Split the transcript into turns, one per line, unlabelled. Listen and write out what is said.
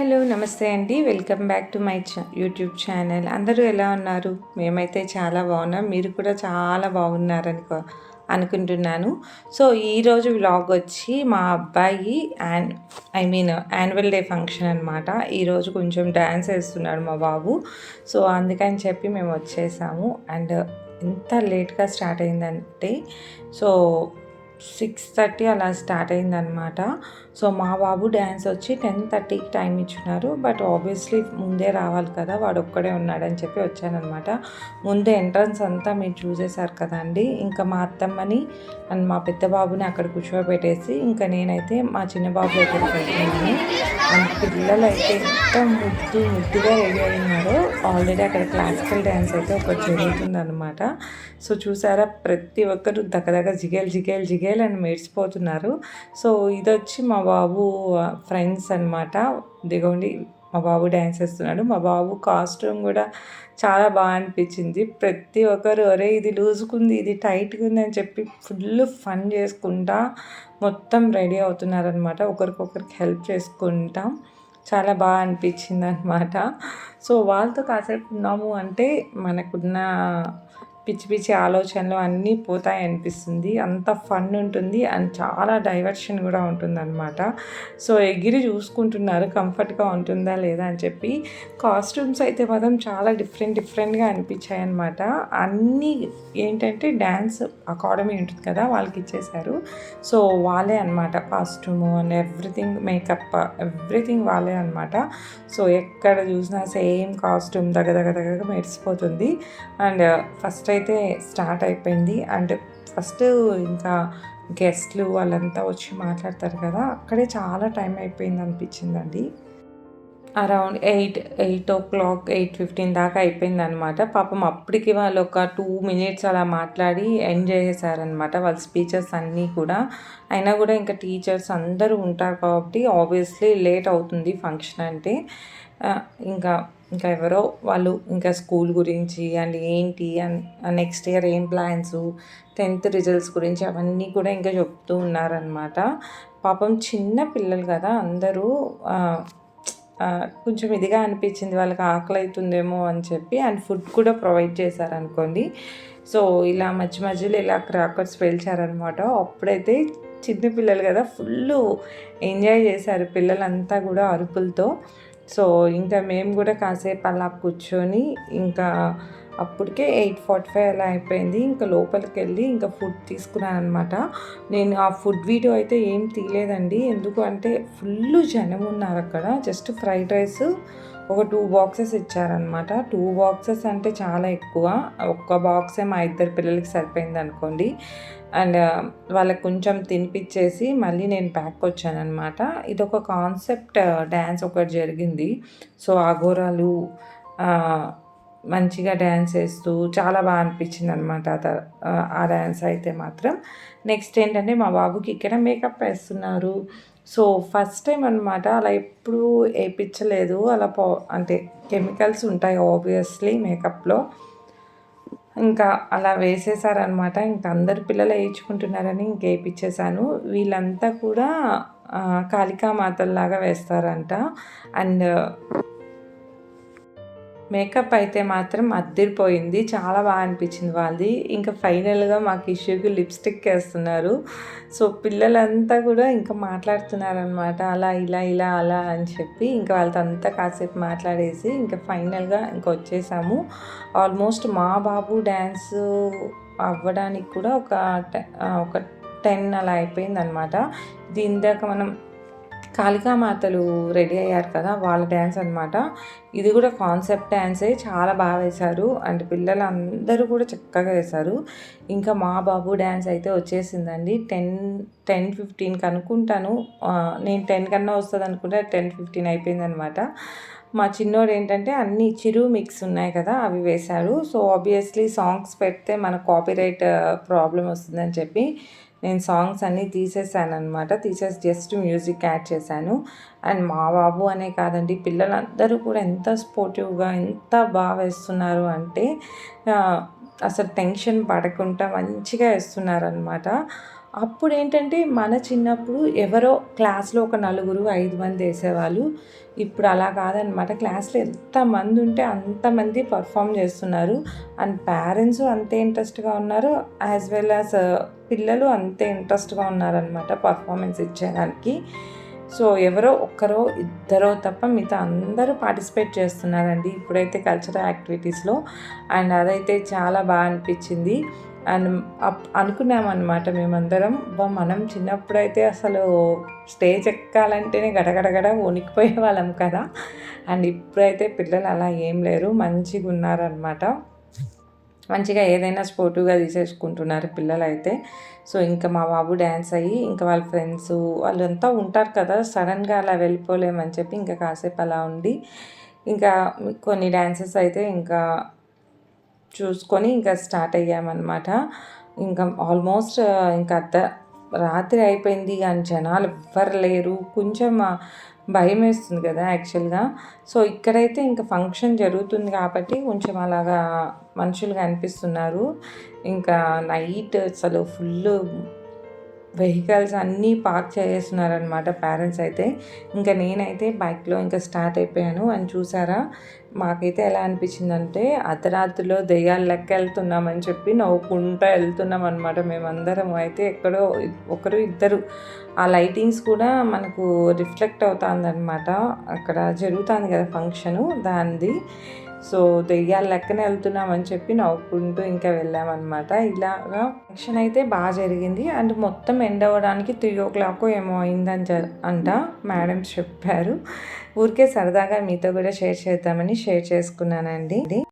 Hello నమస్తే అండి. Welcome back to my YouTube channel. అందరూ ఎలా ఉన్నారు? మేమైతే చాలా బాగున్నాం. మీరు కూడా చాలా బాగున్నారని అనుకుంటున్నాను. సో ఈరోజు వ్లాగ్ వచ్చి మా అబ్బాయి యాన్యువల్ డే ఫంక్షన్ అనమాట. ఈరోజు కొంచెం డ్యాన్స్ వేస్తున్నాడు మా బాబు. సో అందుకని చెప్పి మేము వచ్చేసాము. అండ్ ఎంత లేట్గా స్టార్ట్ అయిందంటే సో 6:30 అలా స్టార్ట్ అయిందనమాట. సో మా బాబు డ్యాన్స్ వచ్చి 10:30కి టైం ఇచ్చినారు. బట్ ఆబ్వియస్లీ ముందే రావాలి కదా, వాడు ఒక్కడే ఉన్నాడని చెప్పి వచ్చానమాట. ముందే ఎంట్రన్స్ అంతా మీరు చూసేశారు కదండి. ఇంకా మా అత్తమ్మని అండ్ మా పెద్ద బాబుని అక్కడ కూర్చోబెట్టేసి ఇంకా నేనైతే మా చిన్న బాబు దగ్గరికి వెళ్తున్నాను. అండ్ పిల్లలు అయితే ఎంత ముద్దుగా రెడీ అయినారో. ఆల్రెడీ అక్కడ క్లాసికల్ డ్యాన్స్ అయితే ఒకటి జరుగుతుందన్నమాట. సో చూసారా, ప్రతి ఒక్కరు దగ్గర జిగేల్ అని మెరిసిపోతున్నారు. సో ఇది వచ్చి మా బాబు ఫ్రెండ్స్ అనమాట. దిగోండి, మా బాబు డ్యాన్స్ వేస్తున్నాడు. మా బాబు కాస్ట్యూమ్ కూడా చాలా బాగా అనిపించింది. ప్రతి ఒక్కరు అరే ఇది లూజుకుంది, ఇది టైట్గా ఉంది అని చెప్పి ఫుల్ ఫన్ చేసుకుంటా మొత్తం రెడీ అవుతున్నారనమాట. ఒకరికొకరికి హెల్ప్ చేసుకుంటాం. చాలా బాగా అనిపించింది అనమాట. సో వాళ్ళతో కాసేపు ఉన్నాము అంటే మనకున్న పిచ్చి ఆలోచనలు అన్నీ పోతాయి అనిపిస్తుంది. అంత ఫన్ ఉంటుంది అండ్ చాలా డైవర్షన్ కూడా ఉంటుందన్నమాట. సో ఎగిరి చూసుకుంటున్నారు కంఫర్ట్గా ఉంటుందా లేదా అని చెప్పి. కాస్ట్యూమ్స్ అయితే మాత్రం చాలా డిఫరెంట్గా అనిపించాయి అనమాట. అన్నీ ఏంటంటే డ్యాన్స్ అకాడమీ ఉంటుంది కదా, వాళ్ళకి ఇచ్చేశారు. సో వాళ్ళే అనమాట costume and everything, makeup everything వాళ్ళే అనమాట. సో ఎక్కడ చూసినా సేమ్ కాస్ట్యూమ్ దగ్గర మెరిసిపోతుంది. అండ్ ఫస్ట్ అయితే స్టార్ట్ అయిపోయింది. అండ్ ఫస్ట్ ఇంకా గెస్ట్లు వాళ్ళంతా వచ్చి మాట్లాడతారు కదా, అక్కడే చాలా టైం అయిపోయింది అనిపించిందండి. అరౌండ్ 8:15 దాకా అయిపోయింది అనమాట. పాపం అప్పటికి వాళ్ళు ఒక 2 minutes అలా మాట్లాడి ఎండ్ చేసేసారనమాట వాళ్ళ స్పీచెస్ అన్నీ కూడా. అయినా కూడా ఇంకా టీచర్స్ అందరూ ఉంటారు కాబట్టి ఆబ్వియస్లీ లేట్ అవుతుంది ఫంక్షన్ అంటే. ఇంకా ఎవరో వాళ్ళు ఇంకా స్కూల్ గురించి అండ్ ఏంటి అండ్ నెక్స్ట్ ఇయర్ ఏం ప్లాన్స్, 10th రిజల్ట్స్ గురించి అవన్నీ కూడా ఇంకా చెప్తూ ఉన్నారనమాట. పాపం చిన్న పిల్లలు కదా అందరూ. కొంచెం ఇదిగా అనిపించింది, వాళ్ళకి ఆకలి అవుతుందేమో అని చెప్పి. అండ్ ఫుడ్ కూడా ప్రొవైడ్ చేశారనుకోండి. సో ఇలా మధ్యలో ఇలా క్రాకర్స్ పేల్చారనమాట. అప్పుడైతే చిన్న పిల్లలు కదా ఫుల్ ఎంజాయ్ చేశారు పిల్లలంతా కూడా అరుపులతో. సో ఇంకా మేము కూడా కాసేపు అలా కూర్చొని ఇంకా అప్పటికే 8:45 అలా అయిపోయింది. ఇంకా లోపలికి వెళ్ళి ఇంకా ఫుడ్ తీసుకున్నాను అనమాట. నేను ఆ ఫుడ్ వీడియో అయితే ఏం తీయలేదండి, ఎందుకు అంటే ఫుల్ జనం ఉన్నారు అక్కడ. జస్ట్ ఫ్రైడ్ రైస్ ఒక 2 బాక్సెస్ ఇచ్చారనమాట. 2 బాక్సెస్ అంటే చాలా ఎక్కువ. ఒక్క బాక్సే మా ఇద్దరు పిల్లలకి సరిపోయింది అనుకోండి. అండ్ వాళ్ళకి కొంచెం తినిపించేసి మళ్ళీ నేను బ్యాక్ వచ్చానమాట. ఇదొక కాన్సెప్ట్ డ్యాన్స్ ఒకటి జరిగింది. సో అఘోరాలు మంచిగా డ్యాన్స్ వేస్తూ చాలా బాగా అనిపించింది అనమాట ఆ డ్యాన్స్ అయితే మాత్రం. నెక్స్ట్ ఏంటంటే మా బాబుకి ఇక్కడ మేకప్ వేస్తున్నారు. సో ఫస్ట్ టైం అనమాట, అలా ఎప్పుడూ వేయించలేదు. అలా అంటే కెమికల్స్ ఉంటాయి ఆబ్వియస్లీ మేకప్లో. ఇంకా అలా వేసేసారనమాట. ఇంకా అందరు పిల్లలు వేయించుకుంటున్నారని ఇంక వేయించేసాను. వీళ్ళంతా కూడా కాళికామాతల్లాగా వేస్తారంట. అండ్ మేకప్ అయితే మాత్రం అద్దిరిపోయింది, చాలా బాగా అనిపించింది వాళ్ళది. ఇంకా ఫైనల్గా మాకు ఇష్యూకి లిప్స్టిక్ వేస్తున్నారు. సో పిల్లలంతా కూడా ఇంకా మాట్లాడుతున్నారనమాట, అలా ఇలా అలా అని చెప్పి. ఇంకా వాళ్ళతో అంతా కాసేపు మాట్లాడేసి ఇంకా ఫైనల్గా ఇంకా వచ్చేసాము. ఆల్మోస్ట్ మా బాబు డ్యాన్స్ అవ్వడానికి కూడా ఒక 10 అలా అయిపోయిందనమాట. ఇది ఇందాక మనం కాళికామాతలు రెడీ అయ్యారు కదా, వాళ్ళ డ్యాన్స్ అనమాట. ఇది కూడా కాన్సెప్ట్ డ్యాన్సే, చాలా బాగా వేశారు. అండ్ పిల్లలు అందరూ కూడా చక్కగా వేశారు. ఇంకా మా బాబు డ్యాన్స్ అయితే వచ్చేసిందండి. 10:15 అనుకుంటాను. నేను 10 కన్నా వస్తుంది అనుకుంటే 10:15 అయిపోయిందనమాట. మా చిన్నోడు ఏంటంటే అన్ని చిరు మిక్స్ ఉన్నాయి కదా, అవి వేశారు. సో ఆబ్వియస్లీ సాంగ్స్ పెడితే మన కాపీరైట్ ప్రాబ్లం వస్తుందని చెప్పి నేను సాంగ్స్ అన్నీ తీసేసాను అనమాట. తీసేసి జస్ట్ మ్యూజిక్ యాడ్ చేశాను. అండ్ మా బాబు అనే కాదండి, పిల్లలందరూ కూడా ఎంత స్పోర్టివ్గా ఎంత బాగా వేస్తున్నారు అంటే అసలు టెన్షన్ పడకుండా మంచిగా వేస్తున్నారనమాట. అప్పుడేంటంటే మన చిన్నప్పుడు ఎవరో క్లాస్‌లో ఒక నలుగురు, 5 మంది ఏసేవాళ్ళు. ఇప్పుడు అలా కాదనమాట. క్లాస్‌లో ఎంతమంది ఉంటే అంతమంది పర్ఫార్మ్ చేస్తున్నారు. అండ్ పేరెంట్స్ అంతే ఇంట్రెస్ట్‌గా ఉన్నారు. యాజ్ వెల్ యాజ్ పిల్లలు అంతే ఇంట్రెస్ట్‌గా ఉన్నారనమాట పర్ఫార్మెన్స్ ఇచ్చేదానికి. సో, ఎవరో ఒక్కరో, ఇద్దరో తప్ప మిగతా అందరూ పార్టిసిపేట్ చేస్తున్నారండి ఇప్పుడైతే కల్చరల్ యాక్టివిటీస్‌లో. అండ్ అదైతే చాలా అనిపిచ్చింది. అండ్ అనుకున్నామనమాట మేమందరం. మనం చిన్నప్పుడైతే అసలు స్టేజ్ ఎక్కాలంటేనే గడగడగడ వణికిపోయేవాళ్ళం కదా! అండ్ ఇప్పుడైతే పిల్లలు అలా ఏం లేరు. మంచిగున్నారనమాట. మంచిగా ఏదైనా స్పోర్టివ్‌గా తీసేసుకుంటున్నారు పిల్లలైతే. సో, ఇంకా మా బాబు డ్యాన్స్ అయ్యి, ఇంకా వాళ్ళ ఫ్రెండ్సు వాళ్ళంతా ఉంటారు కదా! సడన్‌గా అలా వెళ్ళిపోలేమని చెప్పి ఇంకా కాసేపు అలా ఉండి, ఇంకా కొన్ని డాన్సెస్ అయితే ఇంకా చూసుకొని ఇంకా స్టార్ట్ అయ్యామన్నమాట. ఇంకా ఆల్మోస్ట్ ఇంకా రాత్రి అయిపోయింది అండ్ జనాలు ఎవ్వరు లేరు. కొంచెం భయమేస్తుంది కదా యాక్చువల్‌గా. సో, ఇక్కడైతే ఇంకా ఫంక్షన్ జరుగుతుంది కాబట్టి కొంచెం అలాగా మనుషులు కనిపిస్తున్నారు. ఇంకా నైట్ అసలు ఫుల్లు వెహికల్స్ అన్నీ పార్క్ చేసేస్తున్నారనమాట పేరెంట్స్ అయితే. ఇంకా నేనైతే బైక్‌లో ఇంకా స్టార్ట్ అయిపోయాను. అండ్ చూసారా, మాకైతే ఎలా అనిపించిందంటే అర్ధరాత్రిలో దెయ్యాలు లెక్క వెళ్తున్నామని చెప్పి నవ్వుకుంటా వెళ్తున్నామనమాట మేమందరం. అయితే ఎక్కడో ఒకరు ఇద్దరు ఆ లైటింగ్స్ కూడా మనకు రిఫ్లెక్ట్ అవుతుందనమాట. అక్కడ జరుగుతుంది కదా ఫంక్షను దానిది. సో, దెయ్యాల లెక్కనే వెళ్తున్నామని చెప్పి నవ్వుకుంటూ ఇంకా వెళ్ళామన్నమాట. ఇలాగా ఫంక్షన్ అయితే జరిగింది. అండ్ మొత్తం ఎండ్ అవ్వడానికి 3:00 ఏమో అయిందని అంట మేడమ్స్ చెప్పారు. ఊరికే సరదాగా మీతో కూడా షేర్ చేద్దామని షేర్ చేసుకున్నానండి.